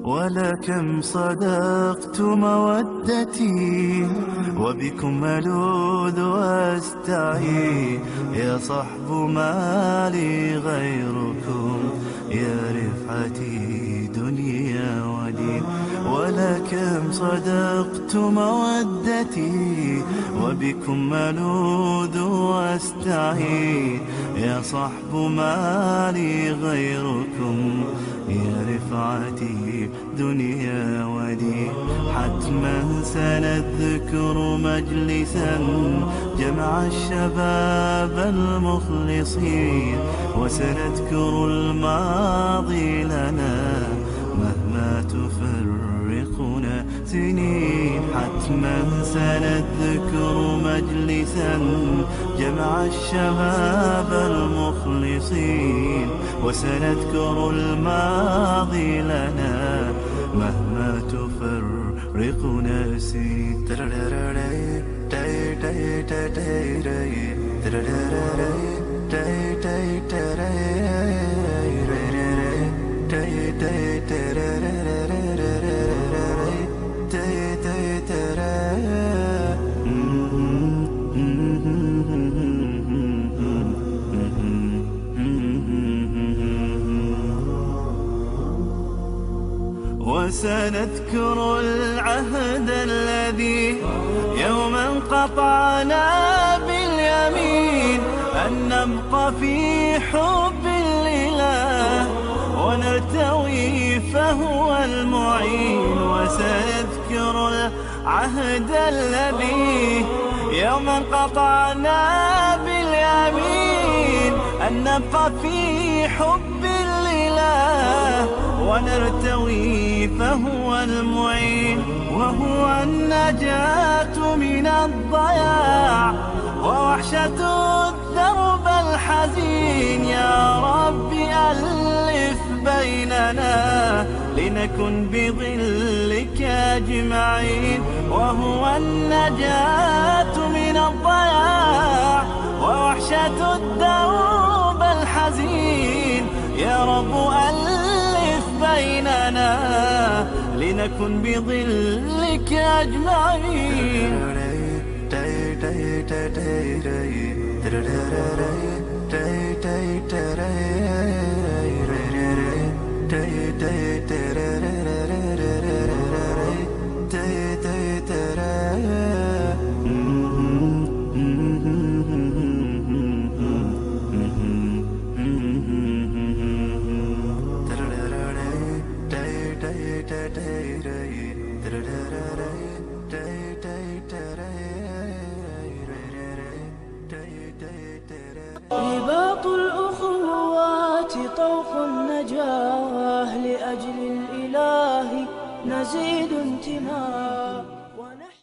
ولكم صدقت مودتي وبكم ألوذ واستعي يا صحب ما لي غيركم يا رفعتي دنيا ودين. ولكم صدقت مودتي وبكم ألوذ واستعي يا صحب ما لي غيركم يا رفعتي دنيا ودين. حتما سنذكر مجلسا جمع الشباب المخلصين وسنذكر الماضي لنا مهما تفرقنا سنين. حتما سنذكر مجلسا جمع الشباب المخلصين وسنذكر الماضي لنا مهما تفرقنا سنين. وسنذكر العهد الذي يوما قطعنا باليمين أن نبقى في حب الإله ونرتوي فهو المعين. وسنذكر العهد الذي يوما قطعنا باليمين أن نبقى في حب الإله ونرتوي فهو المعين. وهو النجاة من الضياع ووحشة الدرب الحزين. يا رب ألف بيننا لنكن بظلك أجمعين. وهو النجاة من الضياع ووحشة الدرب الحزين. يا رب ألف بيننا لنكن بظلك أجمعين. رباط الأخوات طوق النجاة لأجل الإله نزيد انتماء.